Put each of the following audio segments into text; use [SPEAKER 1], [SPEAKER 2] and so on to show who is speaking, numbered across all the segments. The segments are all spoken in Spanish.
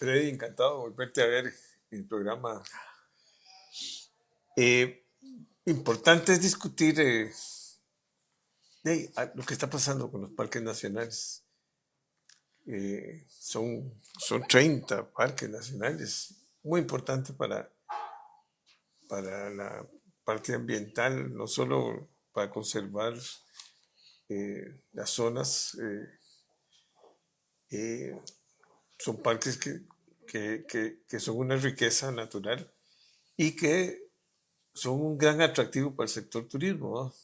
[SPEAKER 1] Freddy, encantado de volverte a ver en el programa. Eh, Importante es discutir lo que está pasando con los parques nacionales. Son 30 parques nacionales, muy importante para la parte ambiental, no solo para conservar las zonas. Son parques que son una riqueza natural y que son un gran atractivo para el sector turismo, ¿no?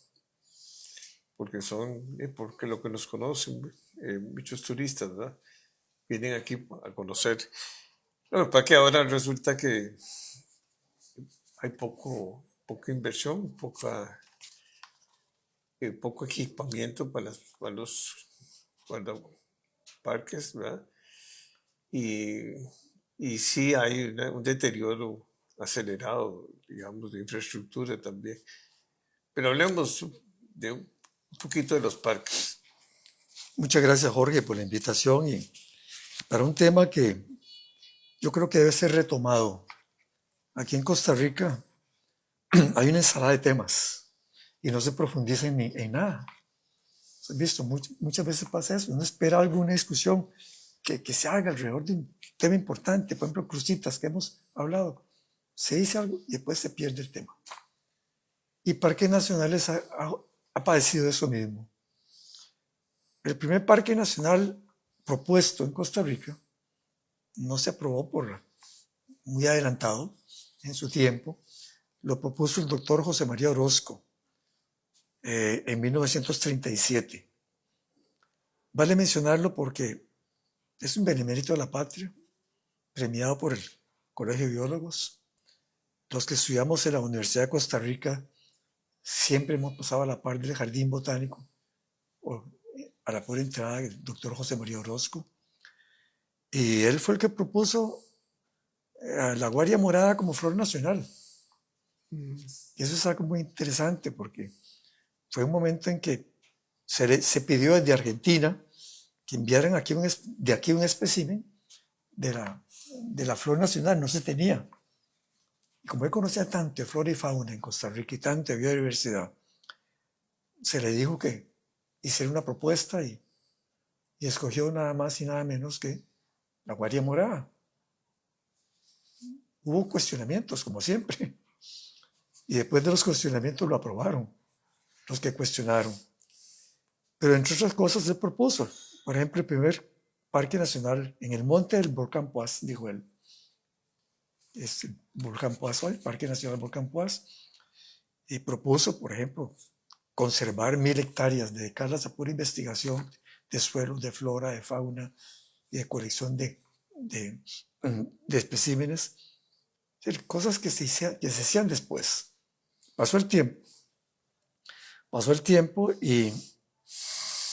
[SPEAKER 1] Porque lo que nos conocen, muchos turistas, ¿verdad? Vienen aquí a conocer. Bueno, para que ahora resulta que hay poca inversión, poco equipamiento para los parques, ¿verdad? Y, y sí hay un deterioro acelerado, digamos, de infraestructura también. Pero hablemos de un poquito de los parques.
[SPEAKER 2] Muchas gracias, Jorge, por la invitación y para un tema que yo creo que debe ser retomado. Aquí en Costa Rica hay una ensalada de temas y no se profundiza en nada. ¿Has visto? Muchas veces pasa eso. Uno espera alguna discusión que se haga alrededor de un tema importante, por ejemplo, crucitas que hemos hablado. Se dice algo y después se pierde el tema. Y Parques Nacionales ha padecido eso mismo. El primer parque nacional propuesto en Costa Rica no se aprobó por muy adelantado en su tiempo. Lo propuso el doctor José María Orozco en 1937. Vale mencionarlo porque es un benemérito de la patria, premiado por el Colegio de Biólogos. Los que estudiamos en la Universidad de Costa Rica siempre hemos pasado a la par del Jardín Botánico, o a la pura entrada del doctor José María Orozco. Y él fue el que propuso a la guaria morada como flor nacional. Y eso es algo muy interesante porque fue un momento en que se pidió desde Argentina que enviaran de aquí un espécimen de la flor nacional, no se tenía. Y como él conocía tanto de flora y fauna en Costa Rica y tanto de biodiversidad, se le dijo que hiciera una propuesta y escogió nada más y nada menos que la guaria morada. Hubo cuestionamientos, como siempre, y después de los cuestionamientos lo aprobaron, los que cuestionaron. Pero entre otras cosas se propuso, por ejemplo, el primer parque nacional en el monte del Volcán Poás, dijo él. Es el Volcán Poás hoy, Parque Nacional Volcán Poás, y propuso, por ejemplo, conservar 1000 hectáreas, dedicarlas a pura investigación de suelos, de flora, de fauna y de colección de especímenes. Es decir, cosas que se hacían después. Pasó el tiempo y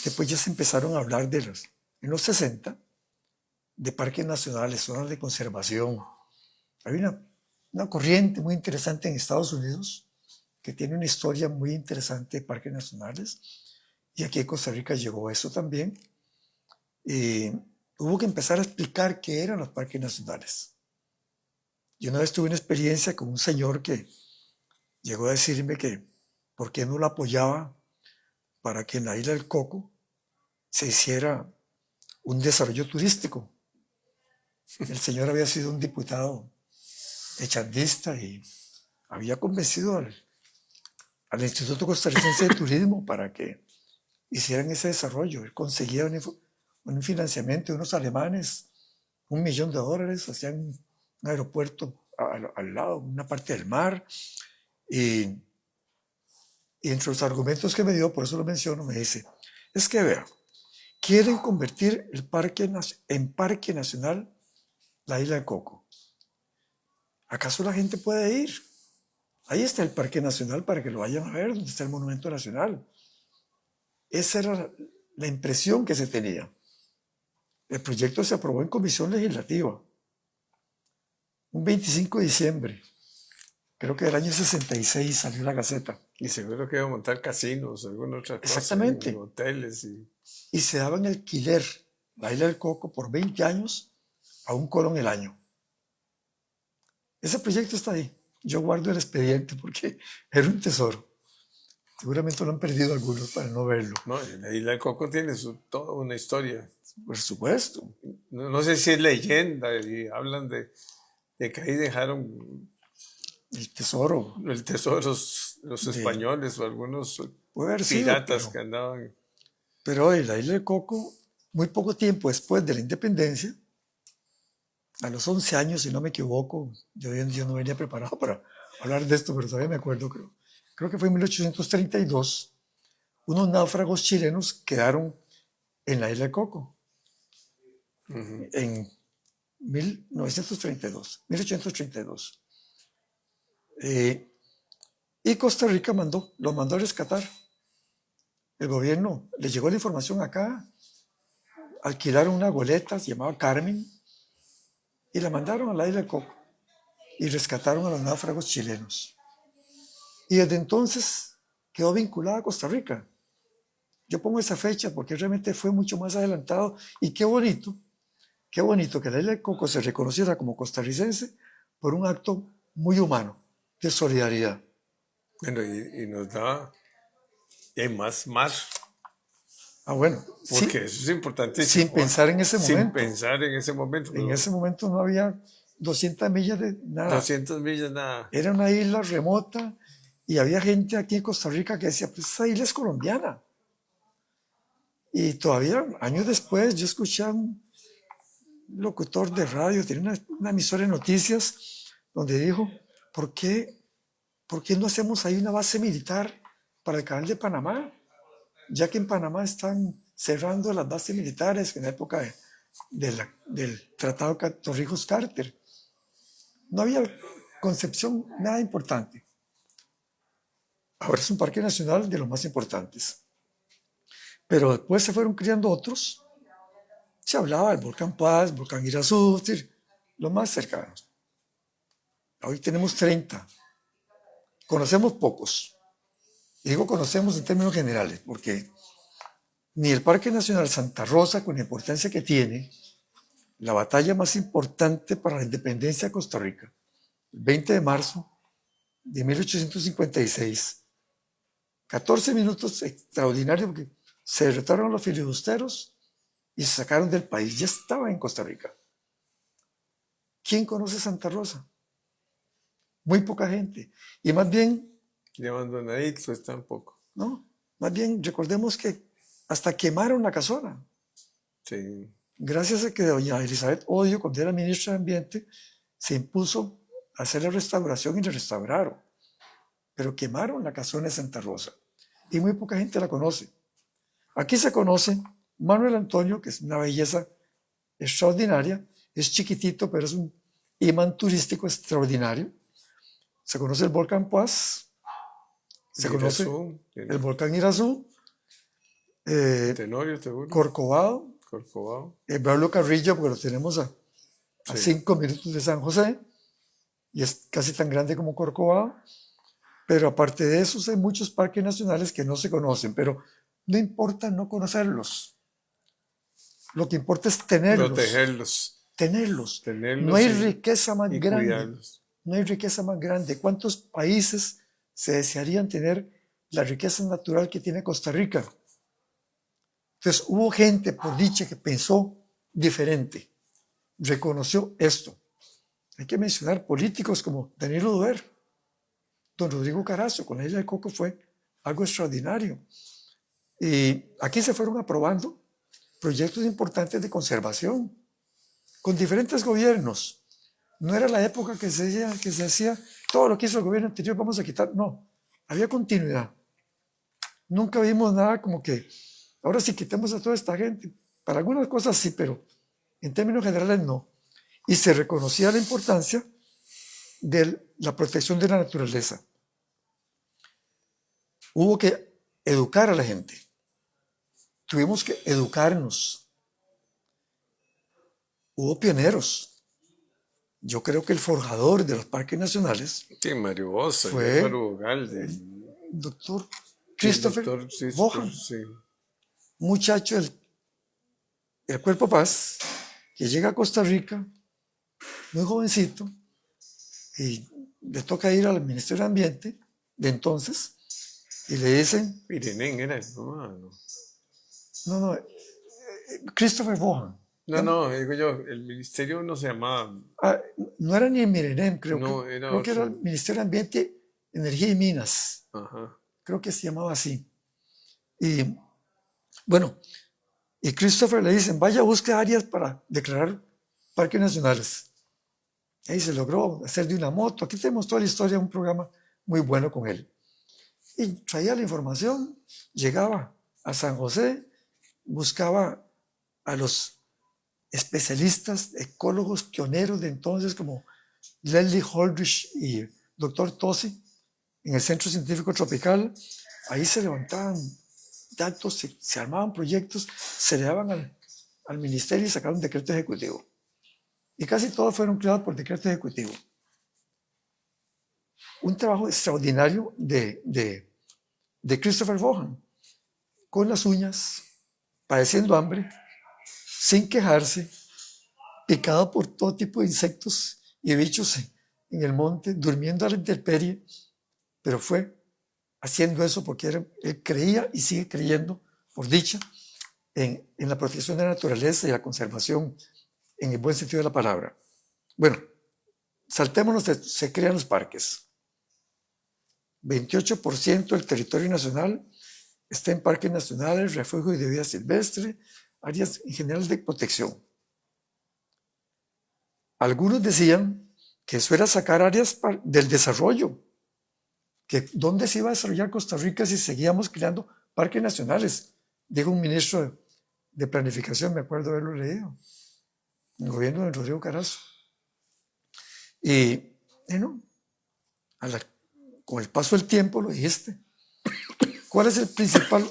[SPEAKER 2] después ya se empezaron a hablar en los 60, de parques nacionales, zonas de conservación. Hay una corriente muy interesante en Estados Unidos que tiene una historia muy interesante de parques nacionales, y aquí en Costa Rica llegó eso también. Y hubo que empezar a explicar qué eran los parques nacionales. Yo una vez tuve una experiencia con un señor que llegó a decirme que por qué no lo apoyaba para que en la isla del Coco se hiciera un desarrollo turístico. El señor había sido un diputado echandista y había convencido al Instituto Costarricense de Turismo para que hicieran ese desarrollo. Él conseguía un financiamiento de unos alemanes, $1.000.000, hacían un aeropuerto al lado, una parte del mar, y entre los argumentos que me dio, por eso lo menciono, me dice, es que vea, quieren convertir en parque nacional la isla de Coco. ¿Acaso la gente puede ir? Ahí está el Parque Nacional para que lo vayan a ver, donde está el Monumento Nacional. Esa era la impresión que se tenía. El proyecto se aprobó en comisión legislativa un 25 de diciembre, creo que del año 66 salió la Gaceta.
[SPEAKER 1] Y seguro que iba a montar casinos, alguna otra cosa,
[SPEAKER 2] Exactamente.
[SPEAKER 1] hoteles.
[SPEAKER 2] Y se daba en alquiler la isla del Coco por 20 años a $1 el año. Ese proyecto está ahí. Yo guardo el expediente porque era un tesoro. Seguramente lo han perdido algunos para no verlo.
[SPEAKER 1] No, la isla de Coco tiene toda una historia.
[SPEAKER 2] Por supuesto.
[SPEAKER 1] No sé si es leyenda y hablan de que ahí dejaron
[SPEAKER 2] El tesoro.
[SPEAKER 1] el tesoro los españoles o algunos
[SPEAKER 2] Puede haber sido,
[SPEAKER 1] piratas que andaban.
[SPEAKER 2] pero hoy la isla de Coco, muy poco tiempo después de la independencia, a los 11 años, si no me equivoco, yo no venía preparado para hablar de esto, pero todavía me acuerdo, creo que fue en 1832, unos náufragos chilenos quedaron en la isla de Coco, en 1832. Y Costa Rica los mandó a rescatar. El gobierno les llegó la información acá, alquilaron una goleta, se llamaba Carmen, y la mandaron a la isla de Coco y rescataron a los náufragos chilenos. Y desde entonces quedó vinculada a Costa Rica. Yo pongo esa fecha porque realmente fue mucho más adelantado y qué bonito que la isla de Coco se reconociera como costarricense por un acto muy humano de solidaridad.
[SPEAKER 1] Bueno, y nos da más.
[SPEAKER 2] Bueno,
[SPEAKER 1] Porque eso es importantísimo.
[SPEAKER 2] sin pensar en ese momento.
[SPEAKER 1] Sin pensar en ese momento.
[SPEAKER 2] En ese momento no había 200 millas de nada.
[SPEAKER 1] 200 millas, nada.
[SPEAKER 2] Era una isla remota y había gente aquí en Costa Rica que decía, pues esa isla es colombiana. Y todavía, años después, yo escuché a un locutor de radio, tenía una emisora de noticias, donde dijo, ¿por qué no hacemos ahí una base militar para el canal de Panamá? Ya que en Panamá están cerrando las bases militares en la época del Tratado Torrijos-Carter. No había concepción nada importante. Ahora es un parque nacional de los más importantes. Pero después se fueron criando otros. Se hablaba del volcán Paz, volcán Irazú, los más cercanos. Hoy tenemos 30. Conocemos pocos. Y digo conocemos en términos generales, porque ni el Parque Nacional Santa Rosa, con la importancia que tiene, la batalla más importante para la independencia de Costa Rica, el 20 de marzo de 1856, 14 minutos extraordinarios porque se derrotaron a los filibusteros y se sacaron del país. Ya estaba en Costa Rica. ¿Quién conoce Santa Rosa? Muy poca gente. Y más bien...
[SPEAKER 1] Ya abandonadito está un poco.
[SPEAKER 2] No, más bien recordemos que hasta quemaron la casona.
[SPEAKER 1] Sí.
[SPEAKER 2] Gracias a que doña Elizabeth Odio, cuando era ministra de Ambiente, se impuso a hacer la restauración y la restauraron. Pero quemaron la casona de Santa Rosa. Y muy poca gente la conoce. Aquí se conoce Manuel Antonio, que es una belleza extraordinaria. Es chiquitito, pero es un imán turístico extraordinario. Se conoce el volcán Paz. Se conoce el volcán Irazú.
[SPEAKER 1] Tenorio, seguro.
[SPEAKER 2] Corcovado. El Braulio Carrillo, porque lo tenemos a 5 minutos de San José. Y es casi tan grande como Corcovado. Pero aparte de eso, hay muchos parques nacionales que no se conocen. Pero no importa no conocerlos. Lo que importa es tenerlos.
[SPEAKER 1] Protegerlos.
[SPEAKER 2] Tenerlos. No hay riqueza más grande.
[SPEAKER 1] Cuidarlos.
[SPEAKER 2] No hay riqueza más grande. ¿Cuántos países se desearían tener la riqueza natural que tiene Costa Rica? Entonces hubo gente, por dicha, que pensó diferente. Reconoció esto. Hay que mencionar políticos como Danilo Duer, don Rodrigo Carazo, con la isla de Coco fue algo extraordinario. Y aquí se fueron aprobando proyectos importantes de conservación con diferentes gobiernos. No era la época que se decía todo lo que hizo el gobierno anterior vamos a quitar. No, había continuidad. Nunca vimos nada como que ahora sí quitemos a toda esta gente. Para algunas cosas sí, pero en términos generales no. Y se reconocía la importancia de la protección de la naturaleza. Hubo que educar a la gente. Tuvimos que educarnos. Hubo pioneros. Yo creo que el forjador de los parques nacionales
[SPEAKER 1] Mario Bosa,
[SPEAKER 2] fue
[SPEAKER 1] Mario Galde,
[SPEAKER 2] el doctor Christopher Bohan,
[SPEAKER 1] sí.
[SPEAKER 2] muchacho del Cuerpo Paz, que llega a Costa Rica, muy jovencito, y le toca ir al Ministerio de Ambiente de entonces, y le dicen,
[SPEAKER 1] Irene era el mamá, ¿no?
[SPEAKER 2] no, Christopher Vaughan.
[SPEAKER 1] No, digo yo, el ministerio no se llamaba,
[SPEAKER 2] Ah, no era ni el Mirenem,
[SPEAKER 1] no, era
[SPEAKER 2] creo que era el
[SPEAKER 1] otro.
[SPEAKER 2] Ministerio de Ambiente, Energía y Minas,
[SPEAKER 1] Ajá.
[SPEAKER 2] creo que se llamaba así. Y bueno, y Christopher le dicen, vaya, busque áreas para declarar parques nacionales. Ahí se logró hacer de una moto. Aquí tenemos toda la historia, un programa muy bueno con él. Y traía la información, llegaba a San José, buscaba a los especialistas, ecólogos pioneros de entonces como Leslie Holdridge y Dr. Tosi en el Centro Científico Tropical. Ahí se levantaban datos, se armaban proyectos, se le daban al ministerio y sacaron un decreto ejecutivo. Y casi todos fueron creados por decreto ejecutivo. Un trabajo extraordinario de Christopher Vaughan, con las uñas, padeciendo hambre, sin quejarse, picado por todo tipo de insectos y bichos en el monte, durmiendo a la intemperie, pero fue haciendo eso porque él creía y sigue creyendo, por dicha, en la protección de la naturaleza y la conservación en el buen sentido de la palabra. Bueno, saltémonos, se crean los parques. 28% del territorio nacional está en parques nacionales, refugios de vida silvestre, áreas en general de protección. Algunos decían que eso era sacar áreas del desarrollo, que dónde se iba a desarrollar Costa Rica si seguíamos creando parques nacionales, dijo un ministro de planificación, me acuerdo haberlo leído, en el gobierno de Rodrigo Carazo. Y bueno, con el paso del tiempo lo dijiste. ¿Cuál es el principal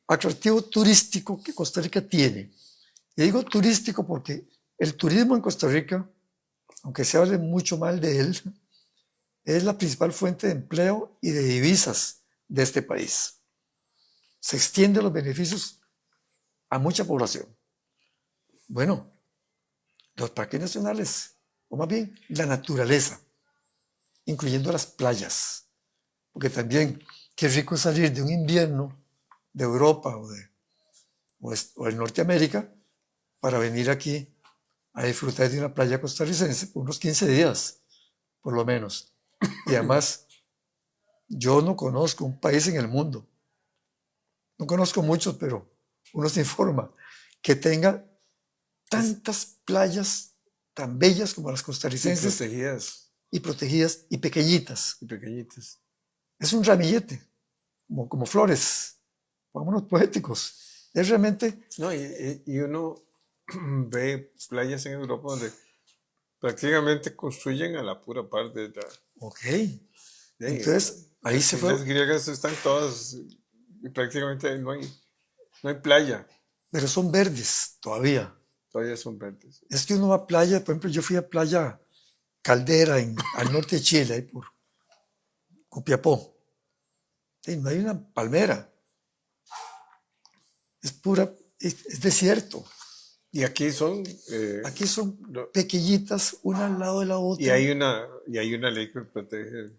[SPEAKER 2] atractivo turístico que Costa Rica tiene? Y digo turístico porque el turismo en Costa Rica, aunque se hable mucho mal de él, es la principal fuente de empleo y de divisas de este país. Se extienden los beneficios a mucha población. Bueno, los parques nacionales, o más bien la naturaleza, incluyendo las playas, porque también qué rico salir de un invierno de Europa o de Norteamérica para venir aquí a disfrutar de una playa costarricense por unos 15 días, por lo menos. Y además, yo no conozco un país en el mundo, no conozco muchos, pero uno se informa, que tenga tantas playas tan bellas como las
[SPEAKER 1] Y
[SPEAKER 2] costarricenses
[SPEAKER 1] protegidas
[SPEAKER 2] y protegidas y pequeñitas.
[SPEAKER 1] y pequeñitas.
[SPEAKER 2] Es un ramillete, como flores, vámonos poéticos. Es realmente,
[SPEAKER 1] No, y uno ve playas en Europa donde prácticamente construyen a la pura par de la...
[SPEAKER 2] ok.
[SPEAKER 1] de-
[SPEAKER 2] Entonces, ahí
[SPEAKER 1] las
[SPEAKER 2] se
[SPEAKER 1] islas
[SPEAKER 2] fue,
[SPEAKER 1] griegas están todas y prácticamente no hay playa,
[SPEAKER 2] pero son verdes todavía.
[SPEAKER 1] todavía son verdes.
[SPEAKER 2] Es que uno va a playa, por ejemplo, yo fui a Playa Caldera al norte de Chile, ahí por Copiapó. Sí, no hay una palmera, es pura, es desierto.
[SPEAKER 1] Y aquí son...
[SPEAKER 2] Aquí son
[SPEAKER 1] lo-
[SPEAKER 2] pequeñitas, una al lado de la
[SPEAKER 1] y
[SPEAKER 2] otra,
[SPEAKER 1] hay una ley que protege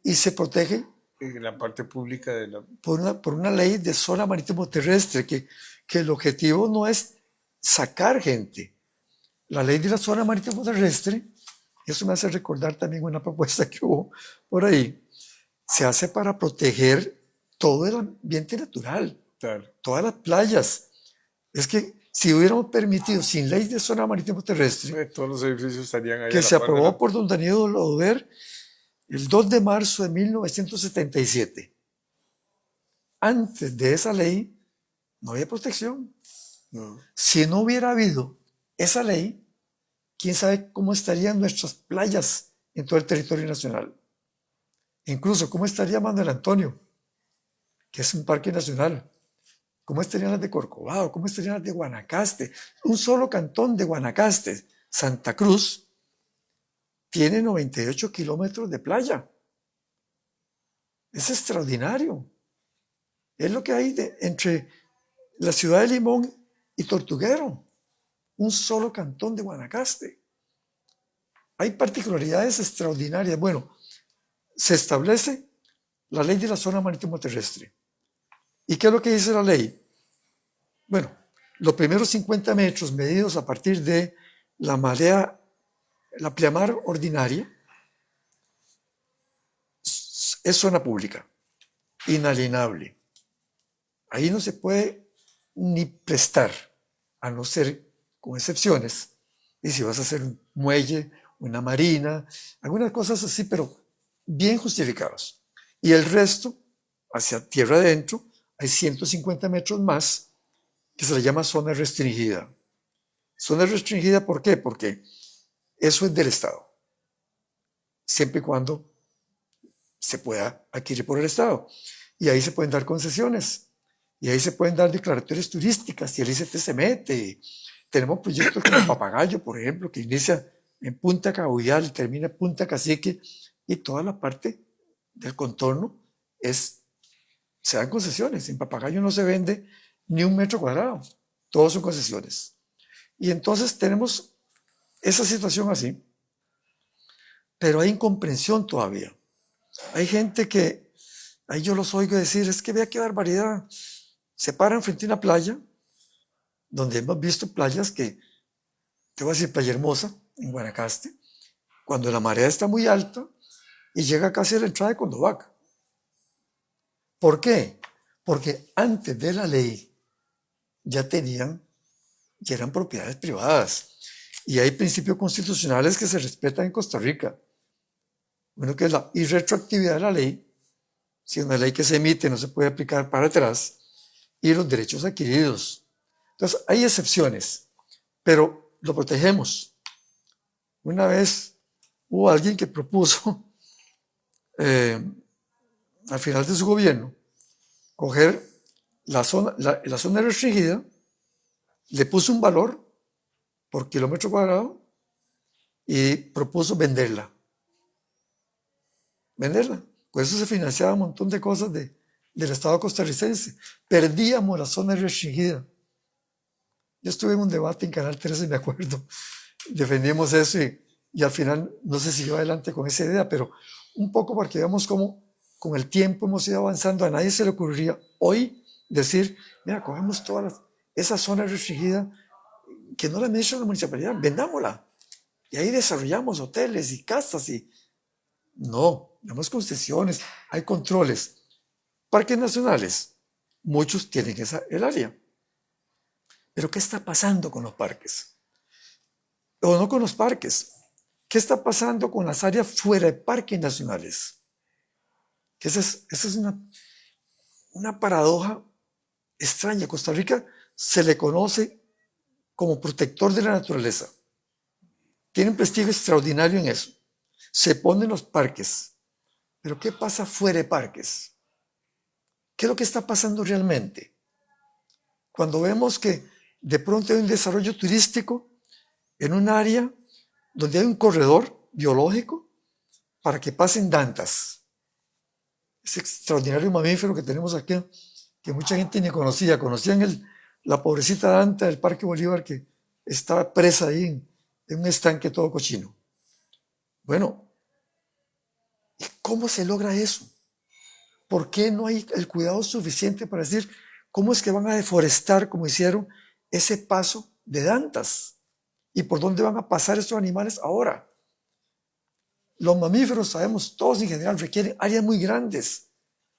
[SPEAKER 2] y se protege
[SPEAKER 1] la parte pública de la...
[SPEAKER 2] por una ley de zona marítimo terrestre, que el objetivo no es sacar gente. La ley de la zona marítimo terrestre, eso me hace recordar también una propuesta que hubo por ahí, se hace para proteger todo el ambiente natural,
[SPEAKER 1] Claro,
[SPEAKER 2] todas las playas. Es que si hubiéramos permitido, sin ley de zona marítimo terrestre,
[SPEAKER 1] todos los edificios estarían ahí a
[SPEAKER 2] que
[SPEAKER 1] la
[SPEAKER 2] se
[SPEAKER 1] par de
[SPEAKER 2] aprobó
[SPEAKER 1] la...
[SPEAKER 2] por don Danilo Lauder el 2 de marzo de 1977. Antes de esa ley, no había protección.
[SPEAKER 1] No.
[SPEAKER 2] Si no hubiera habido esa ley, quién sabe cómo estarían nuestras playas en todo el territorio nacional. Incluso cómo estaría Manuel Antonio, que es un parque nacional. ¿Cómo estarían las de Corcovado? ¿Cómo estarían las de Guanacaste? Un solo cantón de Guanacaste, Santa Cruz, tiene 98 kilómetros de playa. Es extraordinario. Es lo que hay entre la ciudad de Limón y Tortuguero. un solo cantón de Guanacaste. Hay particularidades extraordinarias. Bueno, se establece la ley de la zona marítimo terrestre. ¿Y qué es lo que dice la ley? Bueno, los primeros 50 metros medidos a partir de la marea, la pleamar ordinaria, es zona pública, inalienable. Ahí no se puede ni prestar, a no ser con excepciones. Y si vas a hacer un muelle, una marina, algunas cosas así, pero bien justificados. Y el resto, hacia tierra adentro, hay 150 metros más, que se le llama zona restringida. Zona restringida, ¿por qué? Porque eso es del Estado, siempre y cuando se pueda adquirir por el Estado. Y ahí se pueden dar concesiones, y ahí se pueden dar declaratorias turísticas, y el ICT se mete. Tenemos proyectos como Papagayo, por ejemplo, que inicia en Punta Cabuyal y termina en Punta Cacique, y toda la parte del contorno se dan concesiones. En Papagayo no se vende ni un metro cuadrado, todos son concesiones. Y entonces tenemos esa situación así, pero hay incomprensión todavía. Hay gente que, ahí yo los oigo decir, es que vea qué barbaridad, se paran frente a una playa, donde hemos visto playas que, te voy a decir, Playa Hermosa, en Guanacaste, cuando la marea está muy alta y llega casi a la entrada de Condovac. ¿Por qué? Porque antes de la ley ya eran propiedades privadas. Y hay principios constitucionales que se respetan en Costa Rica. Uno que es la irretroactividad de la ley. Si una ley que se emite no se puede aplicar para atrás. Y los derechos adquiridos. Entonces, hay excepciones, pero lo protegemos. Una vez hubo alguien que propuso, al final de su gobierno, coger la zona restringida, le puso un valor por kilómetro cuadrado y propuso venderla. Con eso se financiaba un montón de cosas del Estado costarricense. Perdíamos la zona restringida. Yo estuve en un debate en Canal 13, me acuerdo. Defendíamos eso y al final no se siguió adelante con esa idea, pero un poco porque veamos cómo con el tiempo hemos ido avanzando. A nadie se le ocurriría hoy decir, mira, cogemos esa zona restringida que no la administra la municipalidad, vendámosla. Y ahí desarrollamos hoteles y casas y... No, damos concesiones, hay controles. Parques nacionales, muchos tienen el área. Pero ¿qué está pasando con los parques? O no con los parques. ¿Qué está pasando con las áreas fuera de parques nacionales? Esa es una paradoja extraña. Costa Rica se le conoce como protector de la naturaleza. Tiene un prestigio extraordinario en eso. Se ponen los parques. Pero ¿qué pasa fuera de parques? ¿Qué es lo que está pasando realmente? Cuando vemos que de pronto hay un desarrollo turístico en un área donde hay un corredor biológico para que pasen dantas. Ese extraordinario mamífero que tenemos aquí, que mucha gente ni conocía. Conocían la pobrecita danta del Parque Bolívar que estaba presa ahí en un estanque todo cochino. Bueno, ¿y cómo se logra eso? ¿Por qué no hay el cuidado suficiente para decir cómo es que van a deforestar, como hicieron, ese paso de dantas? ¿Y por dónde van a pasar estos animales ahora? Los mamíferos, sabemos, todos en general, requieren áreas muy grandes.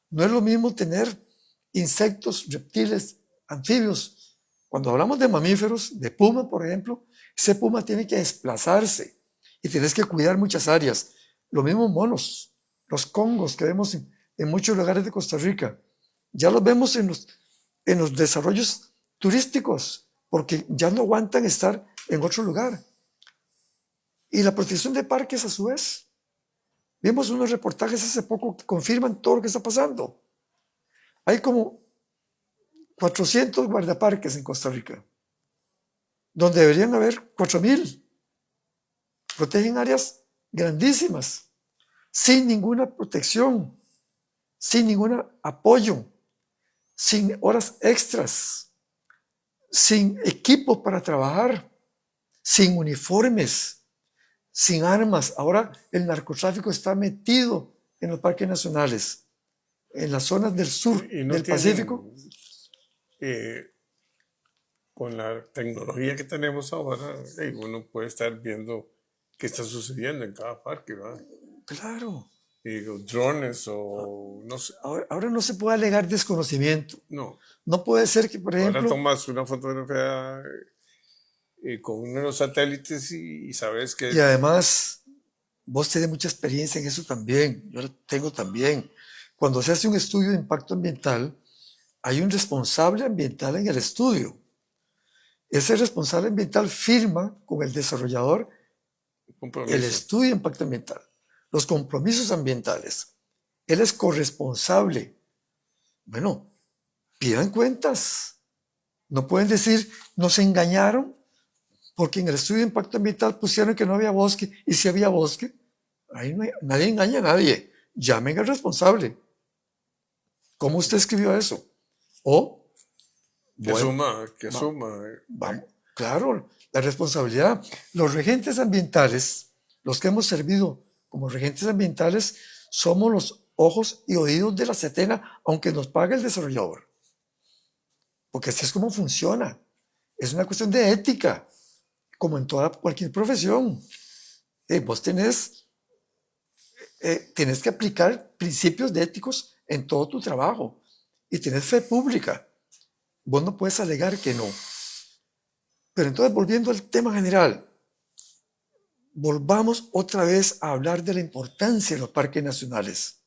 [SPEAKER 2] No es lo mismo tener insectos, reptiles, anfibios. Cuando hablamos de mamíferos, de puma, por ejemplo, ese puma tiene que desplazarse y tienes que cuidar muchas áreas. Lo mismo monos, los congos que vemos en muchos lugares de Costa Rica. Ya los vemos en los desarrollos turísticos, porque ya no aguantan estar en otro lugar. Y la protección de parques a su vez. Vimos unos reportajes hace poco que confirman todo lo que está pasando. Hay como 400 guardaparques en Costa Rica, donde deberían haber 4,000. Protegen áreas grandísimas, sin ninguna protección, sin ningún apoyo, sin horas extras, sin equipo para trabajar. sin uniformes, sin armas. Ahora el narcotráfico está metido en los parques nacionales, en las zonas del sur
[SPEAKER 1] Y no
[SPEAKER 2] del Pacífico.
[SPEAKER 1] tienen, con la tecnología que tenemos ahora, uno puede estar viendo qué está sucediendo en cada parque, ¿verdad?
[SPEAKER 2] Claro.
[SPEAKER 1] Drones o no sé.
[SPEAKER 2] Ahora no se puede alegar desconocimiento.
[SPEAKER 1] No.
[SPEAKER 2] No puede ser que, por
[SPEAKER 1] Ahora
[SPEAKER 2] ejemplo,
[SPEAKER 1] tomas una fotografía con uno de los satélites y sabes que
[SPEAKER 2] y además vos tenés mucha experiencia en eso también, yo la tengo también. Cuando se hace un estudio de impacto ambiental, hay un responsable ambiental en el estudio. Ese responsable ambiental firma con el desarrollador el
[SPEAKER 1] compromiso.
[SPEAKER 2] estudio de impacto ambiental, los compromisos ambientales. Él es corresponsable. Bueno, pidan cuentas. No pueden decir, nos engañaron porque en el estudio de impacto ambiental pusieron que no había bosque y si había bosque. Ahí no hay, nadie engaña a nadie. Llamen al responsable. ¿Cómo usted escribió eso? O,
[SPEAKER 1] Que
[SPEAKER 2] bueno,
[SPEAKER 1] asuma.
[SPEAKER 2] Vamos, claro, la responsabilidad. Los regentes ambientales, los que hemos servido como regentes ambientales, somos los ojos y oídos de la SETENA, aunque nos pague el desarrollador. Porque así es como funciona. Es una cuestión de ética, como en toda cualquier profesión. Vos tenés que aplicar principios de éticos en todo tu trabajo y tenés fe pública. Vos no puedes alegar que no. Pero entonces, volviendo al tema general, volvamos otra vez a hablar de la importancia de los parques nacionales.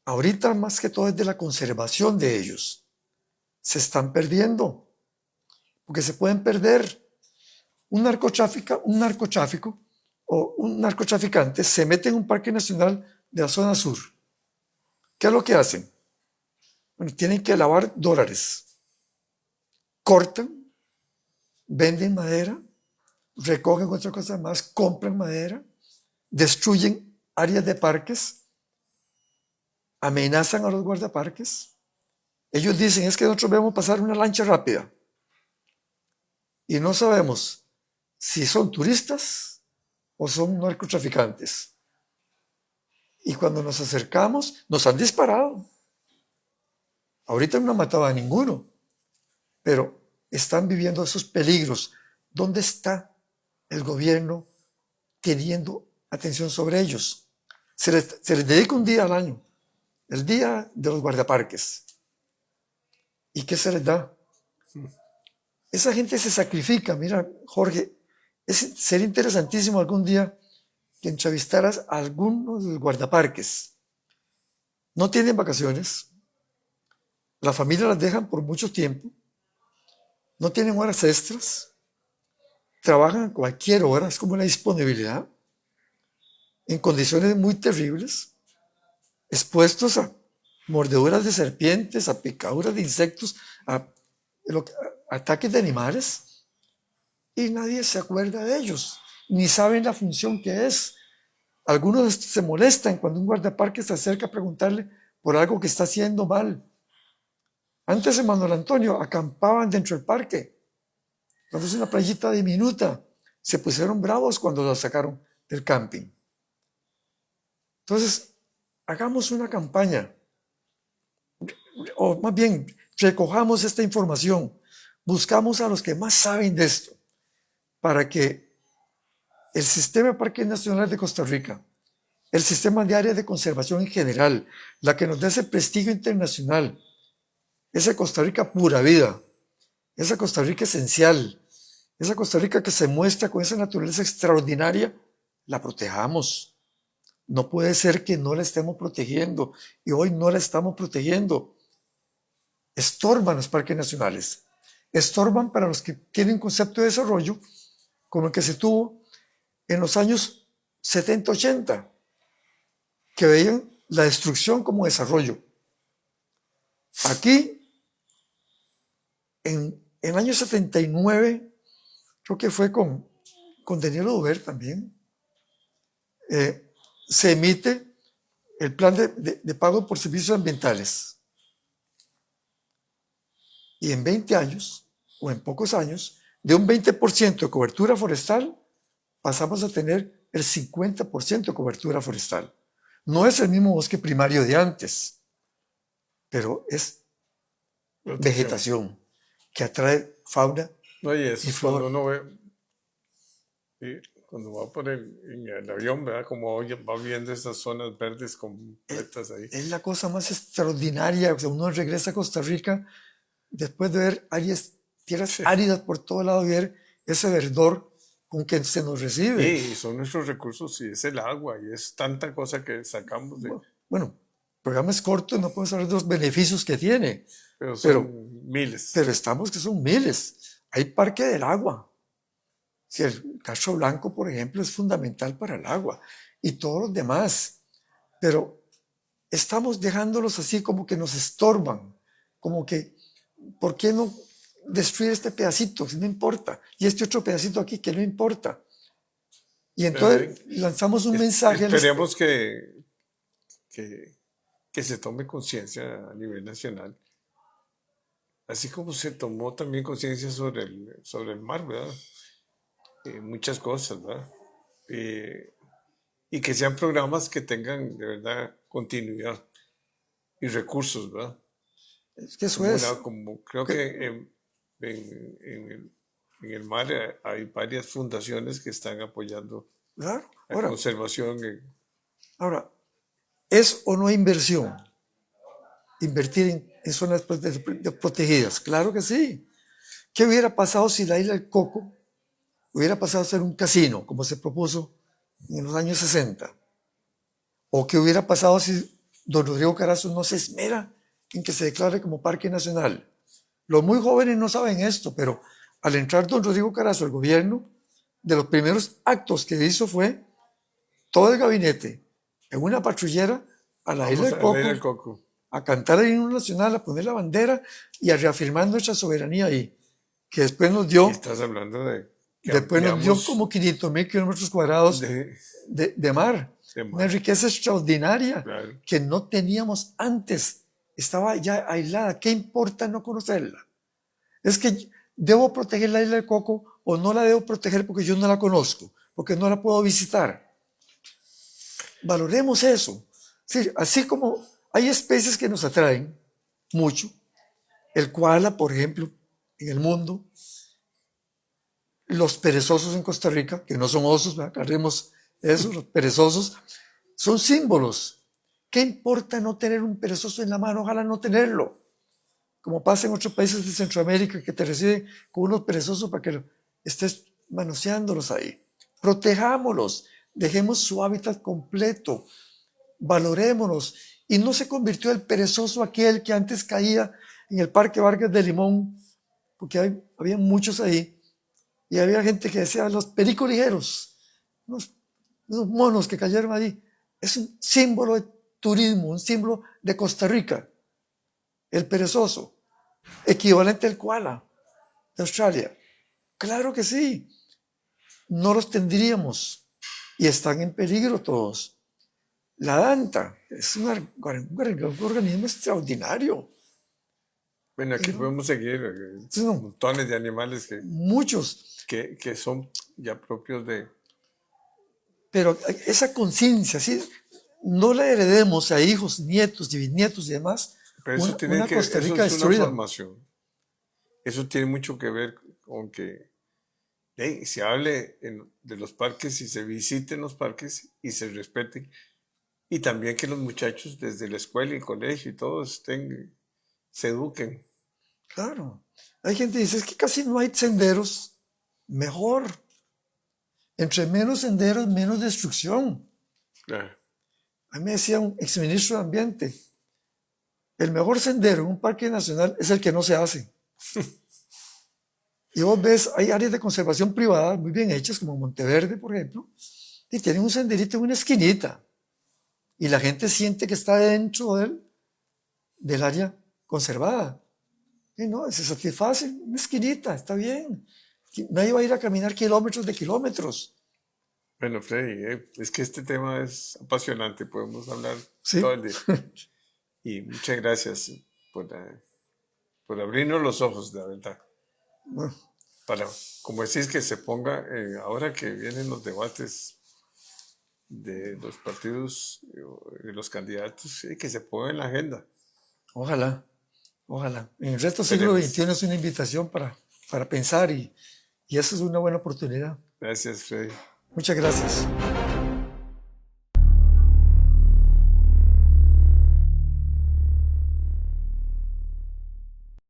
[SPEAKER 2] Ahorita más que todo es de la conservación de ellos. Se están perdiendo, porque se pueden perder. Un narcotráfico o un narcotraficante se mete en un parque nacional de la zona sur. ¿Qué es lo que hacen? Bueno, tienen que lavar dólares. Cortan, venden madera, recogen otra cosa más, compran madera, destruyen áreas de parques, amenazan a los guardaparques. Ellos dicen, es que nosotros vemos pasar una lancha rápida y no sabemos si son turistas o son narcotraficantes. Y cuando nos acercamos, nos han disparado. Ahorita no han matado a ninguno, pero están viviendo esos peligros. ¿Dónde está el gobierno teniendo atención sobre ellos? Se les dedica un día al año, el día de los guardaparques. ¿Y qué se les da? Esa gente se sacrifica. Mira, Jorge, sería interesantísimo algún día que entrevistaras a algunos de los guardaparques. No tienen vacaciones, la familia las dejan por mucho tiempo, no tienen horas extras, trabajan a cualquier hora, es como una disponibilidad, en condiciones muy terribles, expuestos a mordeduras de serpientes, a picaduras de insectos, a ataques de animales, y nadie se acuerda de ellos, ni saben la función que es. Algunos se molestan cuando un guardaparque se acerca a preguntarle por algo que está haciendo mal. Antes en Manuel Antonio acampaban dentro del parque, cuando es una playita diminuta. Se pusieron bravos cuando los sacaron del camping. Entonces, hagamos una campaña, o más bien, recojamos esta información, buscamos a los que más saben de esto, para que el Sistema de Parques Nacionales de Costa Rica, el sistema de áreas de conservación en general, la que nos da ese prestigio internacional, esa Costa Rica pura vida, esa Costa Rica esencial, esa Costa Rica que se muestra con esa naturaleza extraordinaria, la protejamos. No puede ser que no la estemos protegiendo y hoy no la estamos protegiendo. Estorban los parques nacionales, estorban para los que tienen concepto de desarrollo como el que se tuvo en los años 70-80, que veían la destrucción como desarrollo. Aquí, en el año 79, creo que fue con Daniel Oduber también, se emite el plan de pago por servicios ambientales. Y en 20 años, o en pocos años, de un 20% de cobertura forestal, pasamos a tener el 50% de cobertura forestal. No es el mismo bosque primario de antes, pero es
[SPEAKER 1] Protección.
[SPEAKER 2] vegetación que atrae fauna
[SPEAKER 1] No, y eso
[SPEAKER 2] y
[SPEAKER 1] es cuando
[SPEAKER 2] flora.
[SPEAKER 1] uno ve, cuando va en el avión, ¿verdad? Como va viendo esas zonas verdes completas ahí.
[SPEAKER 2] Es la cosa más extraordinaria. O sea, uno regresa a Costa Rica después de ver tierras
[SPEAKER 1] Sí.
[SPEAKER 2] áridas por todo lado y ver ese verdor con que se nos recibe.
[SPEAKER 1] Y son nuestros recursos y es el agua y es tanta cosa que sacamos de,
[SPEAKER 2] Bueno, el programa es corto, no podemos hablar de los beneficios que tiene,
[SPEAKER 1] pero
[SPEAKER 2] pero,
[SPEAKER 1] son miles.
[SPEAKER 2] pero estamos que son miles. Hay parque del agua. Si el Castro Blanco, por ejemplo, es fundamental para el agua y todos los demás, pero estamos dejándolos así como que nos estorban, como que, ¿por qué no destruir este pedacito? Si no importa. Y este otro pedacito aquí que no importa. Y entonces lanzamos un mensaje.
[SPEAKER 1] Esperemos que se tome conciencia a nivel nacional, así como se tomó también conciencia sobre el mar, ¿verdad? Muchas cosas, ¿verdad? Y que sean programas que tengan de verdad continuidad y recursos, ¿verdad?
[SPEAKER 2] Es que eso es.
[SPEAKER 1] Como creo que en el mar hay varias fundaciones que están apoyando
[SPEAKER 2] Claro.
[SPEAKER 1] la conservación.
[SPEAKER 2] Ahora, ¿es o no inversión invertir en zonas protegidas? Claro que sí. ¿Qué hubiera pasado si la isla del Coco hubiera pasado a ser un casino, como se propuso en los años 60? ¿O qué hubiera pasado si don Rodrigo Carazo no se esmera en que se declare como parque nacional? Los muy jóvenes no saben esto, pero al entrar don Rodrigo Carazo al gobierno, de los primeros actos que hizo fue todo el gabinete en una patrullera a la isla del Coco, a cantar el himno nacional, a poner la bandera y a reafirmar nuestra soberanía ahí, que después nos dio,
[SPEAKER 1] estás hablando de
[SPEAKER 2] después nos dio como 500,000 kilómetros cuadrados de mar. Una riqueza extraordinaria, claro, que no teníamos antes. Estaba ya aislada. ¿Qué importa no conocerla? Es que debo proteger la isla del Coco o no la debo proteger porque yo no la conozco, porque no la puedo visitar. Valoremos eso. Sí, así como hay especies que nos atraen mucho, el koala, por ejemplo, en el mundo, los perezosos en Costa Rica, que no son osos, aclaremos eso, los perezosos, son símbolos. ¿Qué importa no tener un perezoso en la mano? Ojalá no tenerlo. Como pasa en otros países de Centroamérica que te reciben con unos perezosos para que estés manoseándolos ahí. Protejámoslos, dejemos su hábitat completo, valorémonos. Y no se convirtió el perezoso aquel que antes caía en el Parque Vargas de Limón, porque había muchos ahí, y había gente que decía, los pericos ligeros, unos monos que cayeron ahí. Es un símbolo de turismo, un símbolo de Costa Rica. El perezoso, equivalente al koala de Australia. Claro que sí. No los tendríamos y están en peligro todos. La danta es un organismo extraordinario.
[SPEAKER 1] Bueno, aquí podemos seguir montones de animales
[SPEAKER 2] muchos
[SPEAKER 1] que son ya propios de...
[SPEAKER 2] Pero esa conciencia, ¿sí? No la heredemos a hijos, nietos, bisnietos y demás.
[SPEAKER 1] Pero eso
[SPEAKER 2] Costa Rica
[SPEAKER 1] eso es
[SPEAKER 2] destruida.
[SPEAKER 1] una formación. Eso tiene mucho que ver con que se hable de los parques y se visiten los parques y se respeten. Y también que los muchachos desde la escuela y el colegio y todos se eduquen.
[SPEAKER 2] Claro. Hay gente que dice, es que casi no hay senderos. Mejor. Entre menos senderos, menos destrucción.
[SPEAKER 1] Claro.
[SPEAKER 2] A mí me decía un exministro de Ambiente, el mejor sendero en un parque nacional es el que no se hace. Y vos ves, hay áreas de conservación privada muy bien hechas, como Monteverde, por ejemplo, y tienen un senderito en una esquinita. Y la gente siente que está dentro del área conservada. Y no, se satisface una esquinita, está bien. Nadie va a ir a caminar kilómetros de kilómetros.
[SPEAKER 1] Bueno, Freddy, es que este tema es apasionante, podemos hablar
[SPEAKER 2] ¿Sí?
[SPEAKER 1] todo el día. Y muchas gracias por abrirnos los ojos, la verdad.
[SPEAKER 2] Bueno,
[SPEAKER 1] para, como decís, que se ponga, ahora que vienen los debates de los partidos y los candidatos, que se ponga en la agenda.
[SPEAKER 2] Ojalá, ojalá. En el resto del siglo
[SPEAKER 1] Esperemos.
[SPEAKER 2] XXI es una invitación para pensar y esa es una buena oportunidad.
[SPEAKER 1] Gracias, Freddy.
[SPEAKER 2] Muchas gracias.